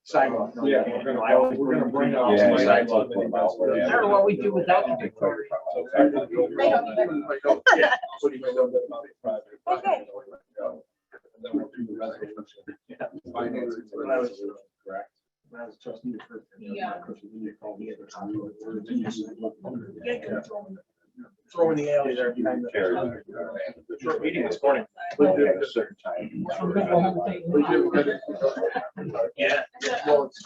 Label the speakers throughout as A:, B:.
A: sidewalk.
B: Yeah, we're gonna bring out.
C: Yeah,
B: some
C: sidewalk.
B: sidewalk.
A: I don't know what we do without the Victoria.
D: Okay.
B: And then we'll do the resolution. Financing. Correct.
A: When I was trustee the first.
D: Yeah.
A: You called me at the time. Throw in the alley there behind the.
B: Short meeting this morning.
C: At a certain time.
A: Yeah. Well, it's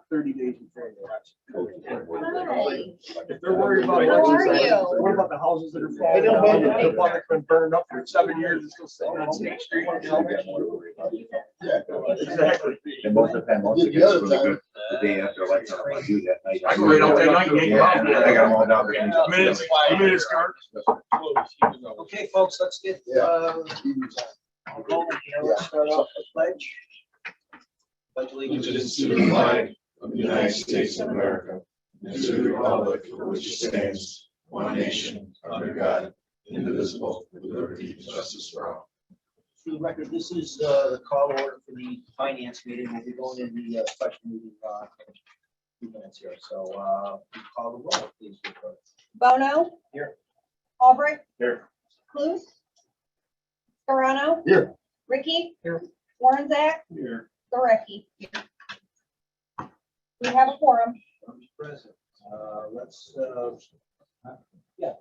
A: 30 days before the election.
D: Hi.
A: If they're worried about
D: How are
A: elections,
D: you?
A: what about the houses that are falling down? The one that's been burned up for 7 years is still sitting on State Street. Exactly.
C: And most of the time, most of it's really good the day after election. I want to do that night.
A: I go right out that night and hang out.
C: Yeah, I got them all down there.
A: Minutes card. Okay, folks, let's get, I'll go, let's start off the pledge. Pledge allegiance
E: To the flag of the United States of America, and to the republic for which it stands, one nation, under God, indivisible, with liberty and justice for all.
A: For the record, this is the call order for the finance meeting. We'll be going in the special meeting in 2 minutes here. So we call the roll, please.
D: Bono.
A: Here.
D: Albrecht.
B: Here.
D: Clues. Scarano.
C: Here.
D: Ricky.
A: Here.
D: Warnzak.
B: Here.
D: Zarecki. We have a quorum.
A: Present. Let's, yeah.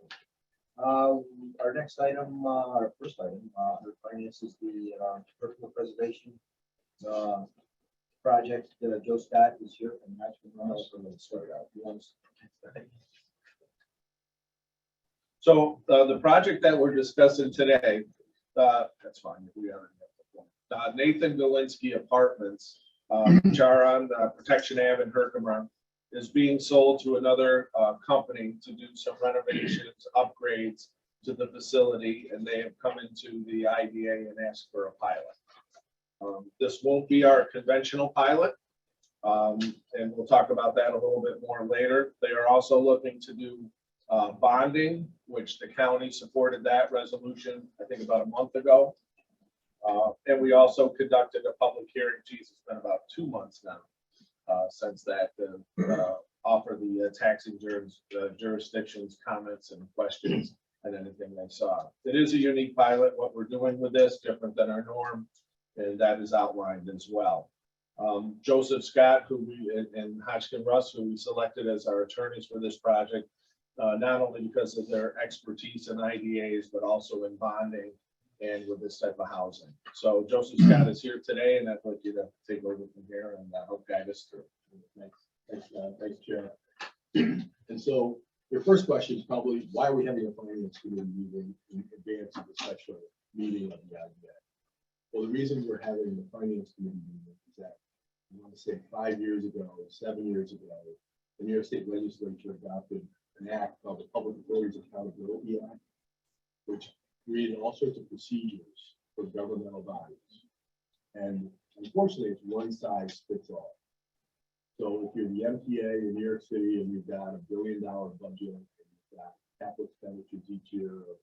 A: Our next item, our first item, under finance is the personal preservation project. Joe Scott is here from National Runnels for the start out. You want to-
B: So the project that we're discussing today, that's fine. We already have the point. Nathan Galinsky Apartments, which are on Protection Ave in Herkimer, is being sold to another company to do some renovations, upgrades to the facility, and they have come into the IDA and asked for a pilot. This won't be our conventional pilot, and we'll talk about that a little bit more later. They are also looking to do bonding, which the county supported that resolution, I think about a month ago. And we also conducted a public hearing. Geez, it's been about 2 months now since that offer the taxing jurisdictions comments and questions and anything they saw. It is a unique pilot. What we're doing with this different than our norm, and that is outlined as well. Joseph Scott, who we and Hodgkin Russ, who we selected as our attorneys for this project, not only because of their expertise in IDAs, but also in bonding and with this type of housing. So Joseph Scott is here today, and I'd like you to take over from here and help guide us through.
F: Thanks, Chair. And so your first question is probably, why are we having a finance committee meeting in advance of the special meeting of the IDA? Well, the reason we're having the finance committee meeting is that I want to say 5 years ago, 7 years ago, the New York State Legislature adopted an act called the Public Authorities Accountability Act, which created all sorts of procedures for governmental bodies. And unfortunately, it's one size fits all. So if you're the MTA in New York City and you've got $1 billion budget, and you've got capital expenditures each year of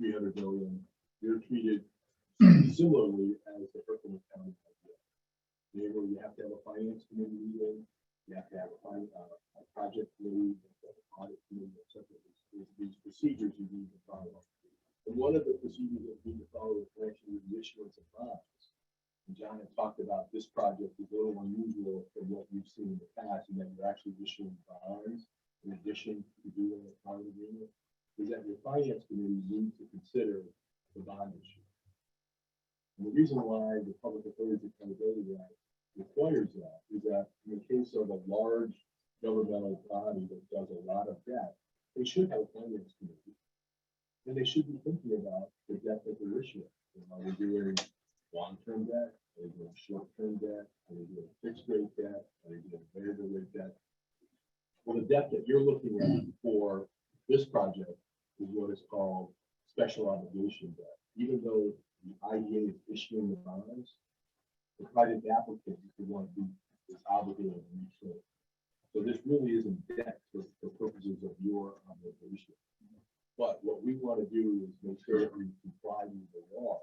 F: $300 billion, you're treated similarly as the Herkimer County budget. You have to have a finance committee meeting, you have to have a project committee, audit committee, etc. These procedures you need to follow. And one of the procedures that we need to follow is actually the issuance of bonds. And John had talked about this project is a little unusual from what we've seen in the past, and that you're actually issuing bonds in addition to doing a bond agreement, is that your finance committee needs to consider the bond issue. And the reason why the Public Authorities Accountability Act requires that is that in the case of a large governmental body that does a lot of debt, they should have a finance committee. And they should be thinking about the debt that they're issuing. Are they doing long-term debt? Are they doing short-term debt? Are they doing fixed rate debt? Are they doing variable rate debt? Well, the debt that you're looking at for this project is what is called special obligation debt. Even though the IDA is issuing the bonds, the project applicant is the one who is obligated to repay. So this really isn't debt for purposes of your obligation. But what we want to do is make sure that we comply with the law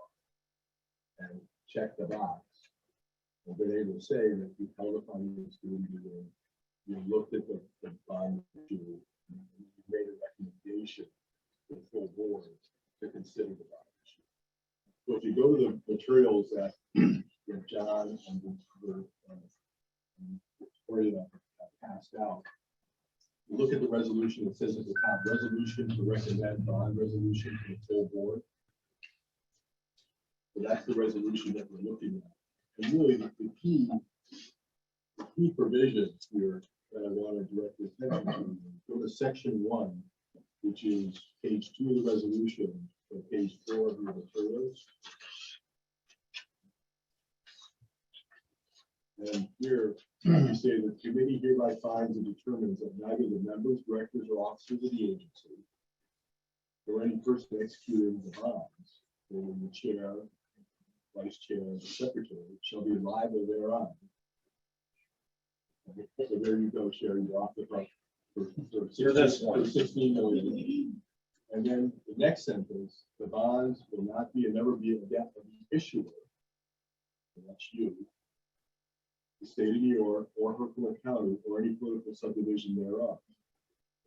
F: and check the box I've been able to say that we held a finance committee meeting, you looked at the bond issue, and you made a recommendation to the full board to consider the bond issue. So if you go to the materials that John and Victoria passed out, you look at the resolution, it says at the top, resolution to recommend bond resolution to the full board. So that's the resolution that we're looking at. And really, the key provision here that I want to direct your attention to, go to section 1, which is page 2 of the resolution, or page 4 of your materials. And here, you say the committee hereby finds and determines that neither the members, directors, or officers of the agency, or any person executing the bonds, or the chair, vice chair, and secretary, shall be liable thereon. So there you go, Sherry, you're off the hook for
B: this one.
F: 16 million. And then the next sentence, the bonds will not be and never be a debt of the issuer. And that's you. The state of New York or Herkimer County or any political subdivision thereof.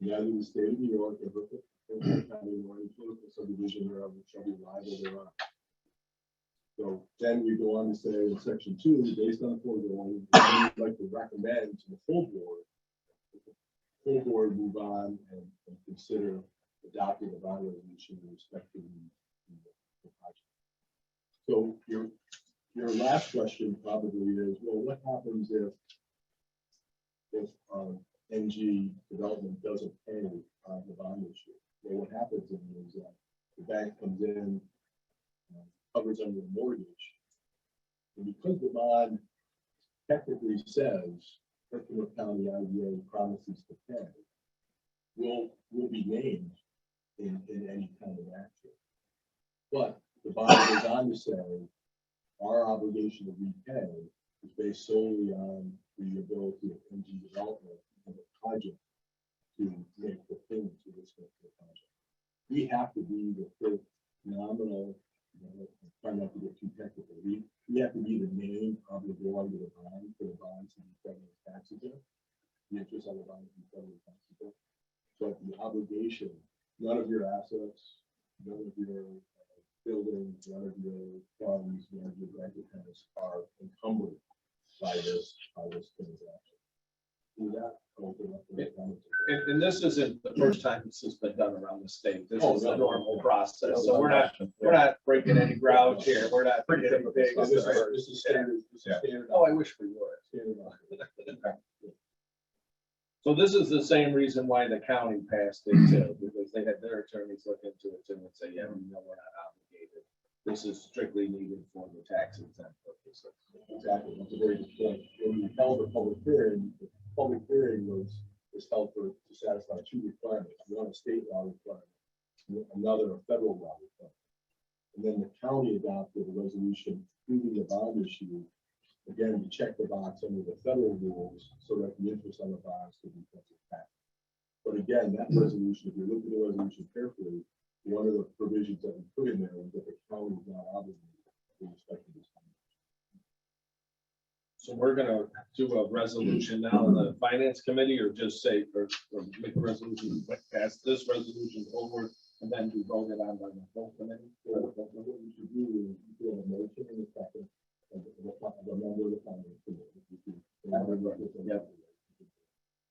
F: Neither the state of New York or Herkimer County or any political subdivision thereof shall be liable thereof. So then we go on to say in section 2, based on the foregoing, we'd like to recommend to the full board move on and consider adopting a bond resolution with respect to the project. So your last question probably is, well, what happens if NG development doesn't pay the bond issue? Well, what happens then is that the bank comes in, covers under a mortgage, and because the bond technically says Herkimer County IDA promises to pay, will be named in any kind of action. But the bond goes on to say our obligation to repay is based solely on the ability of NG development and the project to make the payments with respect to the project. We have to be the first nominal, try not to get too technical. We have to be the name obligor to the bond for the bonds to be federally taxable. The interest on the bond to be federally taxable. But the obligation, none of your assets, none of your buildings, none of your funds, none of your bank accounts are encumbered by this transaction. Do that. Open up the comments.
B: And this isn't the first time this has been done around the state. This
F: Oh,
B: is
F: no,
B: a
F: no,
B: normal
F: no.
B: process. So we're not breaking any ground here. We're not
F: Pretty
B: getting big.
F: This is standard. This is standard.
B: Oh, I wish we were.
F: Standard.
B: So this is the same reason why the county passed it too, because they had their attorneys look into it too and say, yeah, we know we're not obligated. This is strictly needed for the tax exempt purposes.
F: Exactly, that's a very good point. When we held a public hearing, the public hearing was held to satisfy 2 requirements. One, a state law requirement, and another, a federal law requirement. And then the county adopted a resolution approving the bond issue, again, to check the box under the federal rules so that the interest on the bonds could be taxed. But again, that resolution, if you look at the resolution carefully, one of the provisions that we put in there is that the county is not obligated with respect to this.
B: So we're gonna do a resolution now in the finance committee, or just say, or make a resolution, pass this resolution forward and then be voted on by the full committee.
F: So what you should do is you have a motion in the second of the member of the finance committee.
B: Yep.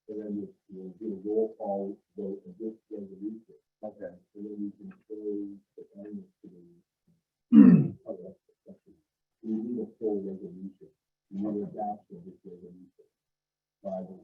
F: And then you'll do a roll call vote of this resolution.
B: Okay.
F: And then you can close the finance committee. You need a full resolution. You need adoption of this resolution by the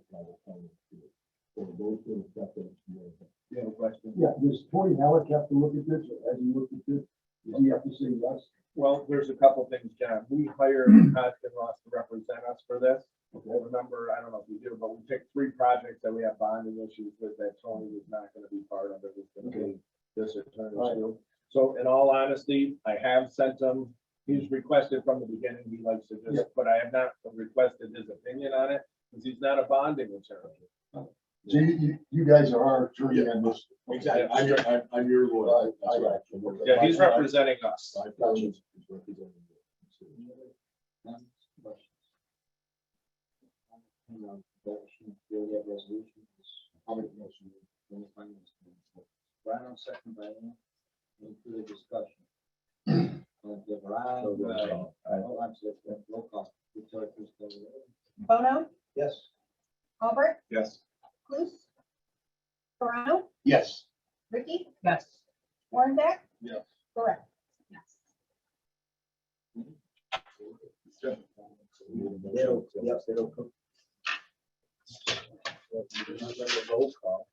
F: finance committee. So the motion is second.
B: You have a question?
G: Yeah, does Tony Halleck have to look at this, or has he looked at this? Does he have to say yes?
B: Well, there's a couple things, John. We hired Hodgkin Ross to represent us for this. Okay, remember, I don't know if you do, but we picked 3 projects that we have bonding issues with that Tony was not going to be part of. It was going to be this attorney. So in all honesty, I have sent him, he's requested from the beginning, he likes to just, but I have not requested his opinion on it because he's not a bonding attorney.
G: So you guys are our attorney on this.
F: Exactly. I'm your lawyer.
G: I got you.
B: Yeah, he's representing us.
F: My function is representing you.
A: I'll make a motion. Brown, second by Ann. Any further discussion? All in favor, aye. Oh, I'm sorry, roll call. Victoria, please call the roll.
D: Bono,
A: Yes.
D: Albert,
B: Yes.
D: Clues, Toronto,
F: Yes.
D: Ricky,
A: Yes.
D: Warnbeck.
B: Yes.
D: Correct. Yes.
A: It'll cook. Roll call.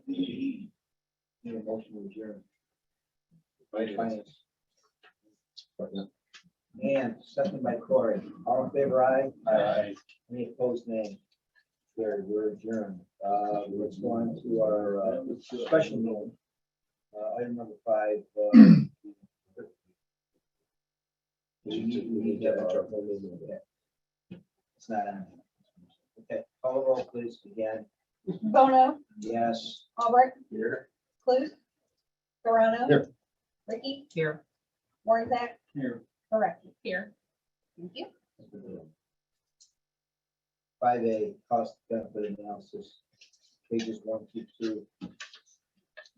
A: Need a motion to adjourn. Finance. And second by Corey. All in favor, aye? Aye. Any opposed, nay? Carried, we're adjourned. Let's go on to our special meeting. Item number 5. We need to have our whole meeting today. It's not on. Okay, call the roll, please, again.
D: Bono,
A: Yes.
D: Albert,
A: Here.
D: Clues, Toronto.
F: Here.
D: Ricky,
A: Here.
D: Warnbeck.
A: Here.
D: Correct. Here. Thank you.
A: 5A, cost benefit analysis, pages 1 through 2.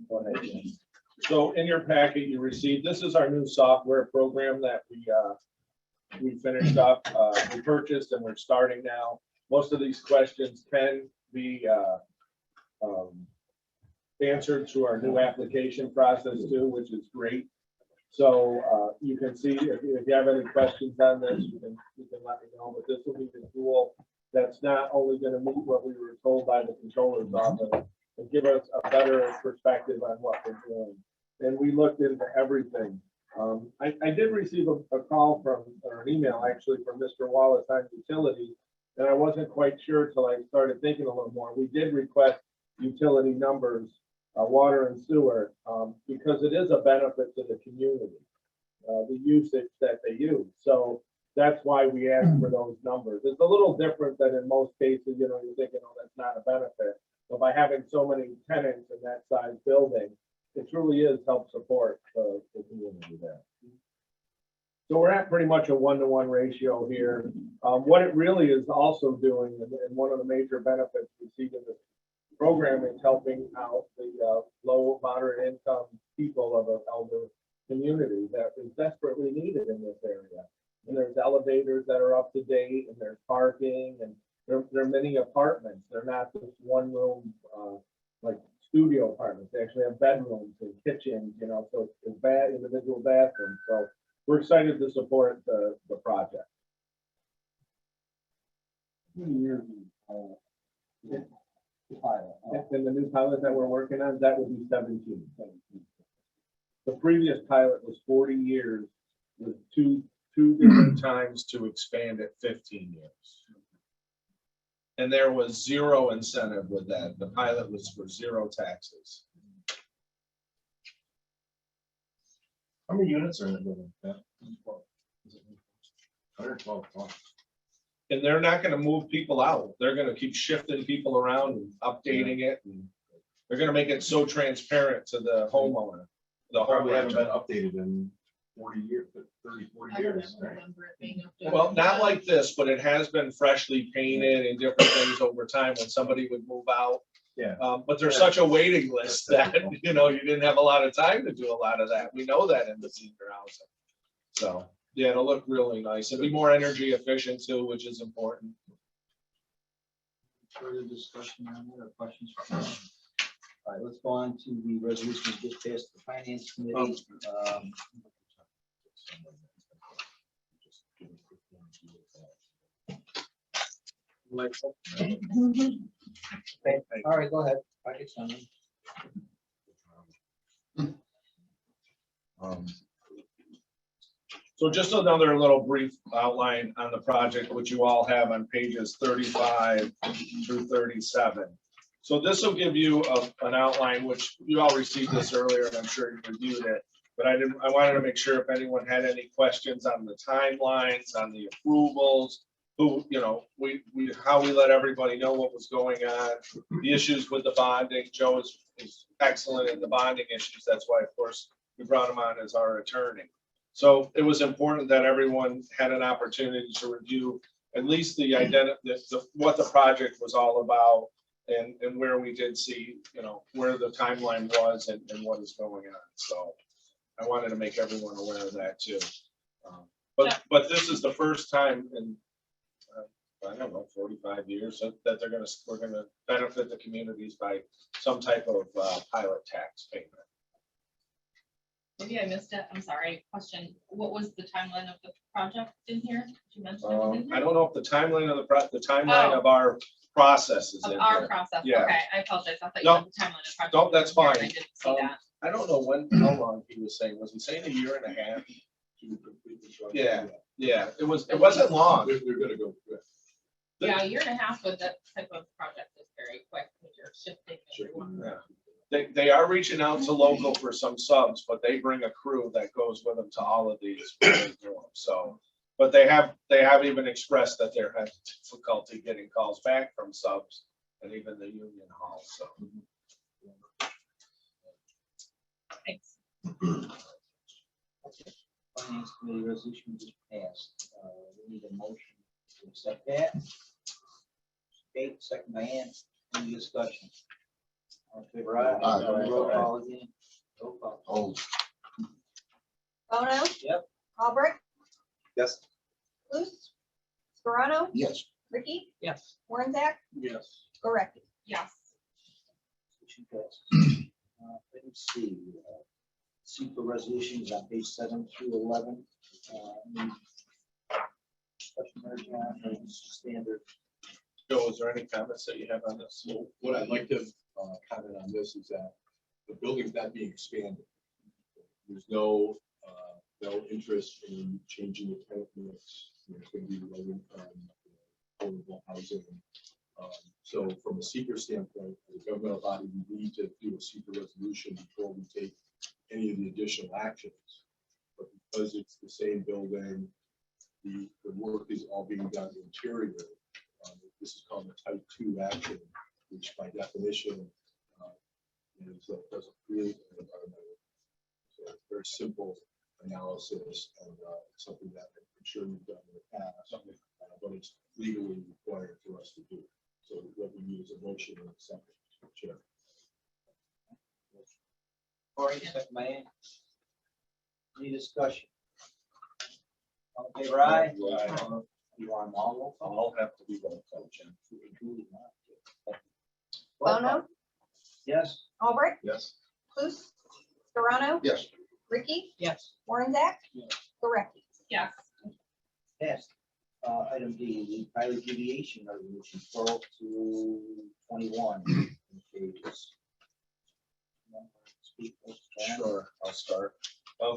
A: Go ahead, James.
B: So in your packet, you received, this is our new software program that we finished up, we purchased and we're starting now. Most of these questions can be answered through our new application process too, which is great. So you can see if you have any questions on this, you can let me know, but this will be the tool that's not only going to meet what we were told by the controller's office, and give us a better perspective on what we're doing. And we looked into everything. I did receive a call from, or an email actually from Mr. Wallace on utilities, and I wasn't quite sure till I started thinking a little more. We did request utility numbers, water and sewer, because it is a benefit to the community, the usage that they use. So that's why we asked for those numbers. It's a little different than in most cases, you know, you're thinking, oh, that's not a benefit. But by having so many tenants in that size building, it truly is help support the community there. So we're at pretty much a 1-to-1 ratio here. What it really is also doing, and one of the major benefits we see in this program is helping out the low, moderate income people of an elder community that is desperately needed in this area. And there's elevators that are up to date, and there's parking, and there are many apartments. They're not just one room, like studio apartments. They actually have bedrooms and kitchens, you know, so it's individual bathrooms. So we're excited to support the project. And the new pilot that we're working on, that would be 17. The previous pilot was 40 years with two different times to expand it 15 years. And there was zero incentive with that. The pilot was for zero taxes.
E: How many units are in the building? 112.
B: And they're not gonna move people out. They're gonna keep shifting people around and updating it. And they're gonna make it so transparent to the homeowner. The
E: Probably haven't been
B: homeowner.
E: updated in 40 years, 30, 40 years. Right?
B: Well, not like this, but it has been freshly painted and different things over time when somebody would move out.
E: Yeah.
B: But there's such a waiting list that, you know, you didn't have a lot of time to do a lot of that. We know that in the senior housing. So, yeah, it'll look really nice. It'll be more energy efficient too, which is important.
A: Further discussion on that or questions? All right, let's go on to the resolution we just passed the finance committee. Okay, all right, go ahead. I get some.
B: So just another little brief outline on the project, which you all have on pages 35 through 37. So this will give you an outline, which you all received this earlier, and I'm sure you reviewed it. But I wanted to make sure if anyone had any questions on the timelines, on the approvals, who, you know, how we let everybody know what was going on, the issues with the bonding. Joe is excellent in the bonding issues. That's why, of course, we brought him on as our attorney. So it was important that everyone had an opportunity to review at least what the project was all about and where we did see, where the timeline was and what is going on. So I wanted to make everyone aware of that too. But this is the first time in, I don't know, 45 years that we're gonna benefit the communities by some type of pilot tax payment.
H: Maybe I missed it. I'm sorry. Question. What was the timeline of the project in here? Did you mention it was in
B: I
H: here?
B: don't know if the timeline of our process is
H: Of
B: in
H: our
B: here.
H: process.
B: Yeah.
H: Okay, I apologize. I thought you
B: No.
H: meant the timeline of project.
B: No, that's
H: was in here,
B: fine.
H: and I didn't see that.
B: I don't know how long he was saying. Was he saying a year and a half?
F: To complete construction.
B: Yeah. Yeah, it wasn't long.
F: They're gonna go quick.
H: Yeah, a year and a half with that type of project is very quick because you're shifting everyone.
B: Yeah. They are reaching out to local for some subs, but they bring a crew that goes with them to all of these. when they do them. So, but they have even expressed that they're having difficulty getting calls back from subs and even the union hall, so.
H: Thanks.
A: Finance committee resolution just passed. We need a motion to accept that. Kate, second by Ann. Any discussion? All in favor, aye?
E: Aye.
A: Roll call again. Roll call.
E: Oh,
D: Bono.
A: Yep.
D: Albrecht,
C: Yes.
D: Luce, Scarano,
E: yes.
D: Ricky,
H: Yes.
D: Warnzak,
F: Yes.
D: Gorecki.
H: Yes.
A: Motion passed. Item C, secret resolutions on page 7 through 11. Any question there, John, or just standard?
B: Joe, is there any comments that you have on this?
F: So what I'd like to comment on this is that the building's not being expanded. There's no interest in changing the tenant mix. There's going to be low income, affordable housing. So from a seeker standpoint, as a governmental body, we need to do a seeker resolution before we take any of the additional actions. But because it's the same building, the work is all being done interior. This is called a type 2 action, which by definition doesn't create an environmental. So very simple analysis and something that I'm sure you've done in the past, but it's legally required for us to do. So what we need is a motion and a second. Chair.
A: Corey, second by Ann. Any discussion? All in favor, aye?
B: Aye.
A: You want them all roll call?
B: All have to be roll call, Jim.
D: Bono,
A: Yes.
D: Albrecht,
F: Yes.
D: Luce, Scarano,
E: Yes.
D: Ricky,
H: Yes.
D: Warnzak, Gorecki.
H: Yes.
A: Passed. Item D, the pilot deviation resolution 12 to 21 pages.
B: Sure, I'll start.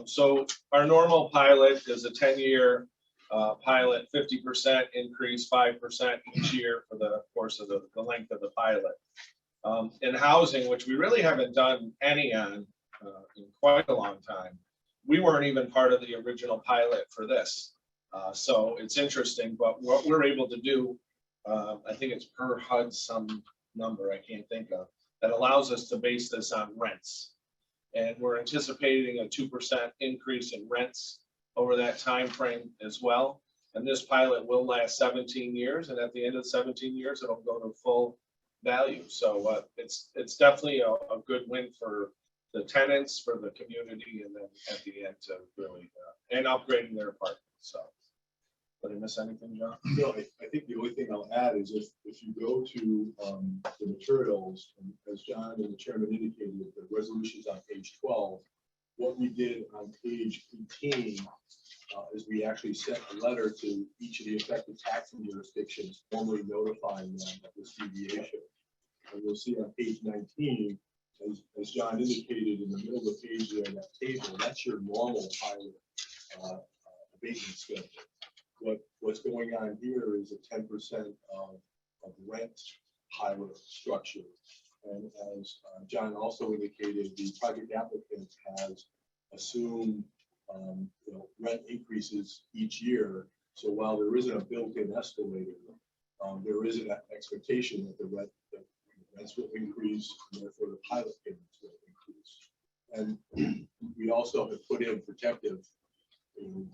B: So our normal pilot is a 10-year pilot, 50% increase, 5% each year for the course of the length of the pilot. In housing, which we really haven't done any on in quite a long time, we weren't even part of the original pilot for this. So it's interesting, but what we're able to do, I think it's per HUD some number I can't think of, that allows us to base this on rents. And we're anticipating a 2% increase in rents over that time frame as well. And this pilot will last 17 years, and at the end of 17 years, it'll go to full value. So it's definitely a good win for the tenants, for the community, and then at the end to really and upgrading their apartments. So, did I miss anything, John?
F: No, I think the only thing I'll add is if you go to the materials, and as John and the chairman indicated, the resolutions on page 12, what we did on page 18 is we actually sent a letter to each of the affected taxing jurisdictions, formally notifying them of this deviation. And you'll see on page 19, as John indicated in the middle of the page there, that table, that's your normal pilot abatement schedule. What's going on here is a 10% of rent pilot structure. And as John also indicated, the project applicant has assumed rent increases each year. So while there isn't a built-in escalator, there is an expectation that the rents will increase, and therefore the pilot payments will increase. And we also have put in protective And,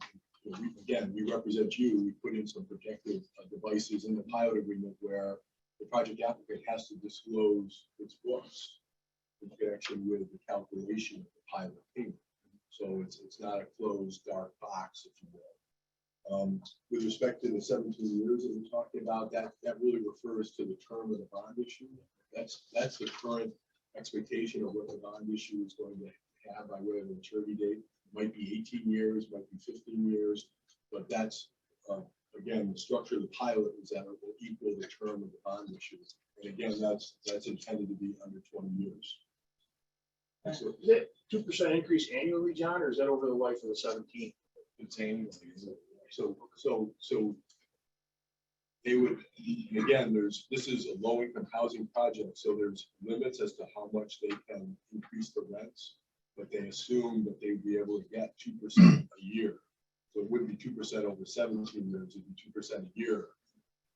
F: you know, again, we represent you, we put in some protective devices in the pilot agreement where the project applicant has to disclose its books in connection with the calculation of the pilot payment. So it's not a closed dark box, if you will. With respect to the 17 years that we're talking about, that really refers to the term of the bond issue. That's the current expectation of what the bond issue is going to have by way of maturity date. Might be 18 years, might be 15 years, but that's, again, the structure of the pilot is that it will equal the term of the bond issue. And again, that's intended to be under 20 years.
I: Is it 2% increase annually, John, or is that over the life of the 17?
B: It's annually.
F: So they would, and again, this is a low income housing project, so there's limits as to how much they can increase the rents, but they assume that they'd be able to get 2% a year. So it wouldn't be 2% over 17 years, it'd be 2% a year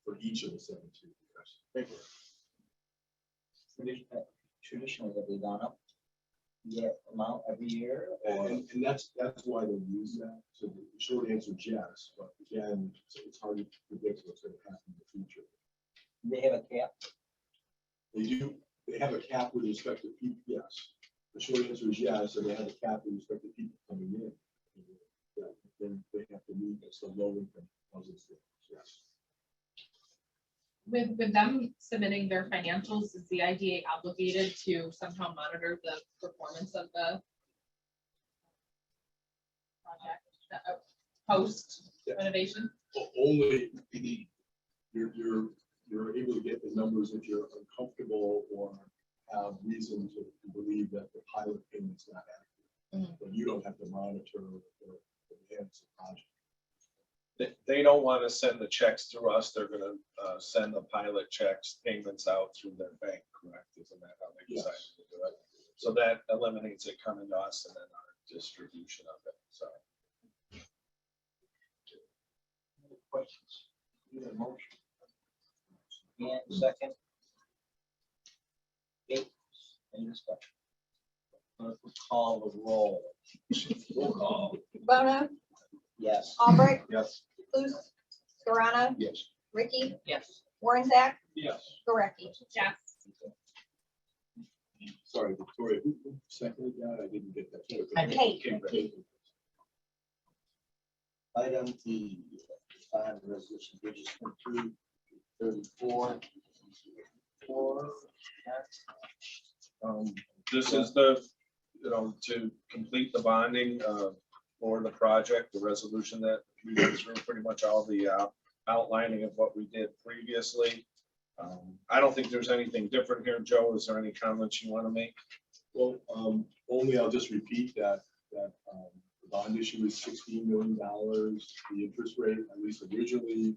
F: for each of the 17 years.
I: Thank you.
A: Traditionally, have they gone up the amount every year? Or
F: And that's why they use that. So the short answer is yes, but again, it's hard to predict what's going to happen in the future.
A: they have a cap?
F: They have a cap with respect to people, yes. The short answer is yes, and they have a cap with respect to people coming in. Then they have to meet as a low income housing standards, yes.
H: With them submitting their financials, is the IDA obligated to somehow monitor the performance of the project post renovation?
F: Only you're able to get the numbers if you're uncomfortable or have reason to believe that the pilot payment's not accurate. But you don't have to monitor or enhance the project.
B: They don't want to send the checks through us. They're gonna send the pilot checks, payments out through their bank, correct? Isn't that how they decided to do it? So that eliminates it coming to us and then our distribution of it, so.
A: Questions? Need a motion? And second? Okay, any discussion? Clerk will call the roll. Roll call.
D: Bono,
A: Yes.
D: Albrecht,
F: Yes.
D: Luce, Scarano,
F: Yes.
D: Ricky,
H: Yes.
D: Warnzak,
F: Yes.
D: Gorecki.
H: Yes.
F: Sorry, Victoria, who seconded that? I didn't get that.
D: Kate.
F: Kate.
A: Item E, bond resolution, pages 22, 34.
B: This is the, to complete the bonding for the project, the resolution that we went through, pretty much all the outlining of what we did previously. I don't think there's anything different here. Joe, is there any comments you want to make?
F: Well, only I'll just repeat that the bond issue is $16 million. The interest rate, at least originally,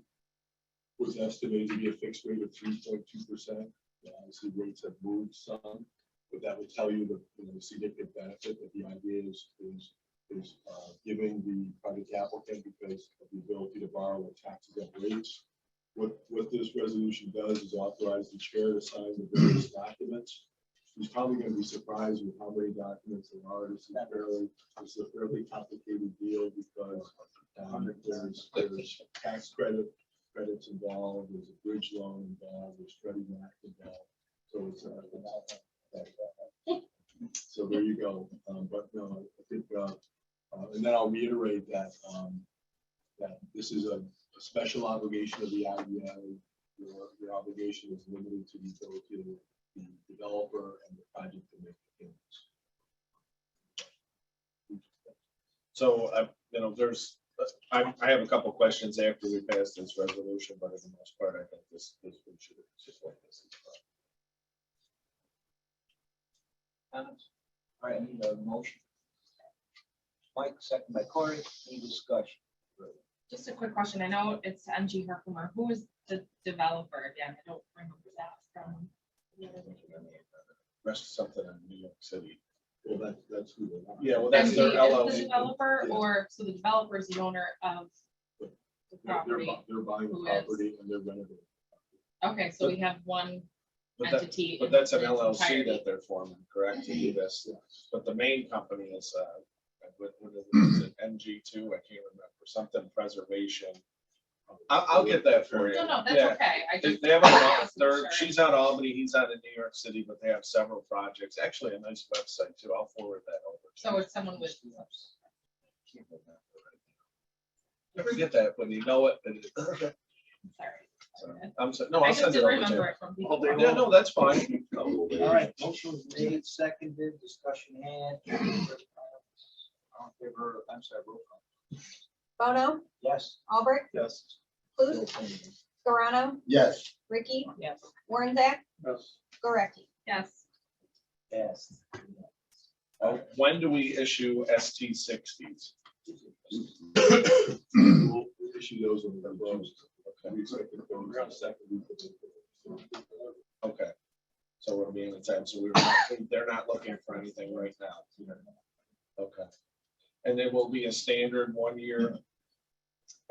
F: was estimated to be a fixed rate of 3.2%. Obviously, rates have moved some, but that would tell you the significant benefit that the idea is giving the project applicant because of the ability to borrow at tax-exempt rates. What this resolution does is authorize the chair to sign the various documents. He's probably going to be surprised with how many documents there are. This is a fairly complicated deal because there's tax credits involved, there's a bridge loan involved, there's Freddie Mac involved. So it's so there you go. But no, I think, and then I'll reiterate that that this is a special obligation of the IDA. Your obligation is limited to the ability of the developer and the project to make the payments.
B: So, I have a couple questions after we pass this resolution, but for the most part, I think this we should support this.
A: Comments? All right, I need a motion. Mike, second by Corey, any discussion?
H: Just a quick question. I know it's MG Herkimer. Who is the developer again? I don't remember that from the other meeting.
B: Rest something in New York City.
F: Well, that's who they are.
B: Yeah, well, that's
H: MG
B: their
H: is
B: LLC.
H: the developer,
F: Yeah.
H: or so the developer is the owner of the property.
F: They're buying the
H: Who is?
F: property and they're renovating.
H: Okay, so we have one entity.
B: But that's an
H: in its
B: LLC
H: entirety.
B: that they're forming, correct, to do this? But the main company is, I what is it, NG2, I can't remember, something preservation. I'll get that for you.
H: No, that's
B: Yeah.
H: okay. I
B: They
H: just.
B: they have,
H: I
B: they're,
H: wasn't sure.
B: she's out of Albany, he's out of New York City, but they have several projects, actually a nice website too, I'll forward that over. to
H: So
B: you.
H: if someone would.
B: I forget that when you know it.
H: Sorry.
B: I'm sorry, no,
H: I
B: I'll
H: just
B: send it
H: didn't
B: over to
H: remember
B: you.
H: it from people.
B: Yeah, no, that's fine.
A: All right, motion was made, seconded, discussion had. All in favor, I'm sorry, roll call.
D: Bono,
A: Yes.
D: Albert,
F: Yes.
D: Clute, Scarano,
G: Yes.
D: Ricky,
H: Yes.
D: Warnzak,
F: Yes.
D: Gorecki.
H: Yes.
A: Yes.
B: When do we issue ST60s?
F: We'll issue those when they're closed. We expect to go around the second week of April.
B: Okay. So we're being in time, so they're not looking for anything right now. Okay. And it will be a standard 1-year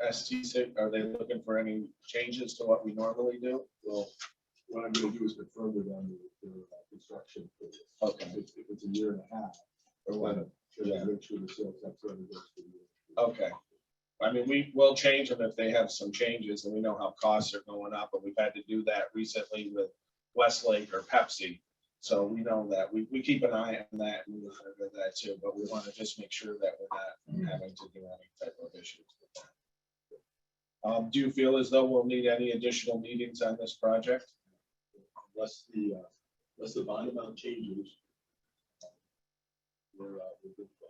B: ST6, are they looking for any changes to what we normally do?
F: Well, what I'm gonna do is confirm with them the construction. period.
B: Okay.
F: If it's a year and a half, I want to make sure the sales tax levy goes for the year.
B: Okay. I mean, we will change them if they have some changes and we know how costs are going up, and we've had to do that recently with Westlake or Pepsi. So we know that we keep an eye on that and we monitor that too, but we want to just make sure that we're not having to do any type of issues with that. Do you feel as though we'll need any additional meetings on this project?
F: Unless the bond amount changes. We're good to go.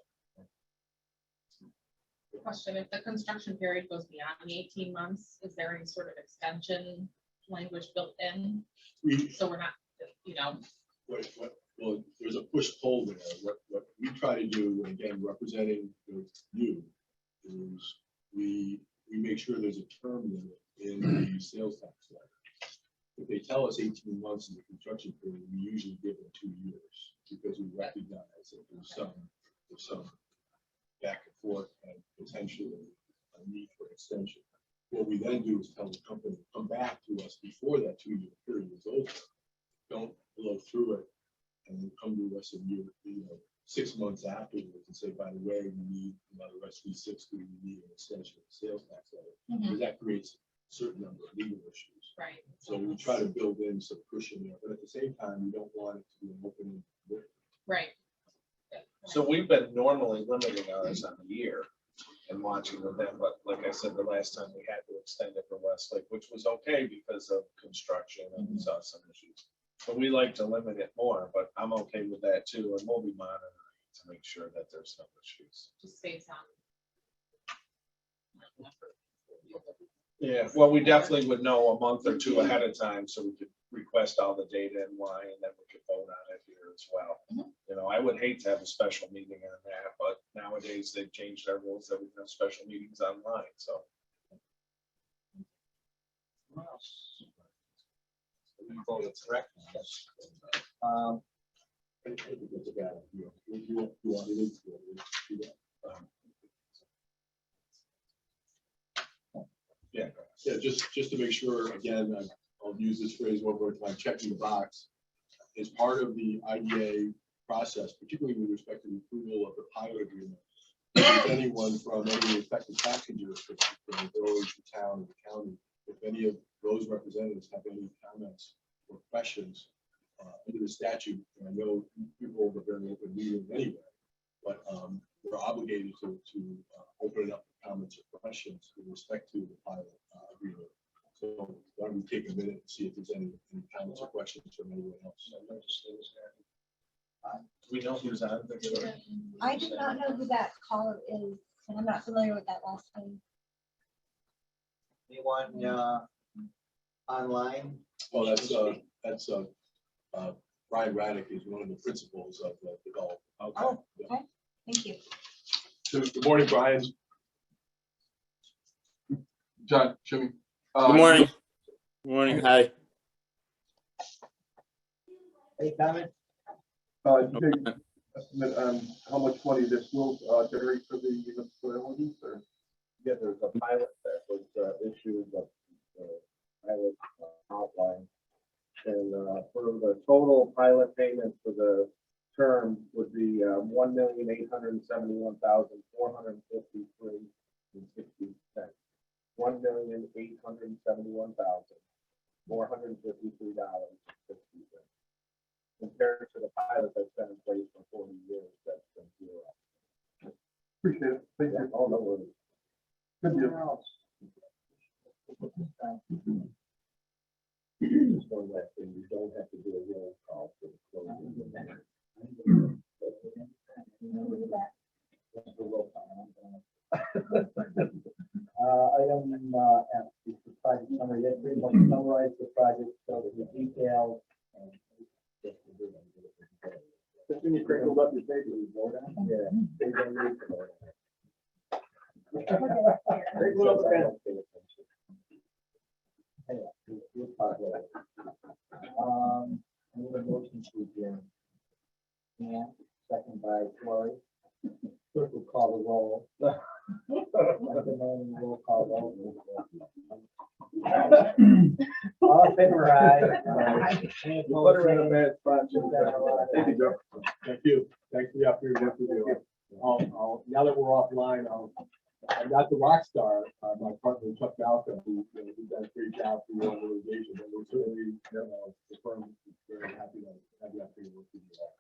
H: Question, if the construction period goes beyond the 18 months, is there any sort of extension language built in? So we're not,
F: Well, there's a push-pull there. What we try to do, and again, representing you, is we make sure there's a term limit in the sales tax letter. If they tell us 18 months in the construction period, we usually give them 2 years, because we recognize that there's some back and forth and potentially a need for extension. What we then do is tell the company, come back to us before that 2-year period is over. Don't blow through it and then come to us in year, 6 months afterwards and say, by the way, we need another SB60, we need an extension of the sales tax letter. Because that creates a certain number of legal issues.
H: right?
F: So we try to build in some cushion there, but at the same time, we don't want it to be an open.
H: Right.
B: So we've been normally limiting ours on a year and watching with them, but like I said, the last time we had to extend it for Westlake, which was okay because of construction and we saw some issues. But we like to limit it more, but I'm okay with that too, and we'll be monitoring to make sure that there's no issues.
H: Just saves on.
B: Yeah, well, we definitely would know a month or two ahead of time, so we could request all the data and why, and then we could vote on it here as well. You know, I would hate to have a special meeting on that, but nowadays they've changed our rules that we can have special meetings online, so.
A: What else? We voted correct. Yes.
F: I think that's a bad idea. You want it into it, do that.
B: Yeah.
F: Yeah, just to make sure, again, I'll use this phrase one more time, checking the box. As part of the IDA process, particularly with respect to the approval of the pilot agreement, if anyone from any affected taxing jurisdiction, from the village, the town, or the county, if any of those representatives have any comments or questions under the statute, and I know people are very open meetings anyway, but we're obligated to open it up for comments or questions with respect to the pilot agreement. So why don't we take a minute and see if there's any comments or questions from anyone else?
B: Do we know who's on?
D: I do not know who that caller is, and I'm not familiar with that last name.
A: Anyone online?
F: Well, that's Brian Raddick is one of the principals of the development.
D: Oh, okay, thank you.
F: Good morning, Brian.
E: John, Jimmy.
J: Good morning. Good morning. Hi.
A: Any comment?
G: Take estimate on how much money this will generate for the municipalities, or?
C: Yeah, there's a pilot that was issued, a pilot outline. And for the total pilot payment for the term would be $1
B: $1,871,453.60. $1,871,453.60. Compared to the pilot that's been in place for 40 years, that's been zero.
G: Appreciate it. Thank
B: Yeah,
G: you.
B: all the way.
G: Good deal.
A: Just one last thing, you don't have to do a roll call for the closing. Just a roll call. Item F, is the project summary, that pretty much summarizes the project, so that the details.
G: Just when you crinkled up your paper, you vote on it.
A: Yeah. They don't need to vote on it.
G: Take one up again.
A: Anyway, we'll talk later. I need a motion to adjourn. Yeah, second by Cory. Clerk will call the roll. Recommend roll call vote. All in favor, aye. Any
B: You put her in a
A: opposed,
B: bad spot. Jim.
G: Thank you, Joe. Thank you. Thanks for the opportunity to do it. Now that we're offline, I'm not the rock star, my partner Chuck Balka, who does a great job for your organization, but we're certainly, the firm is very happy to have the opportunity to work with you all.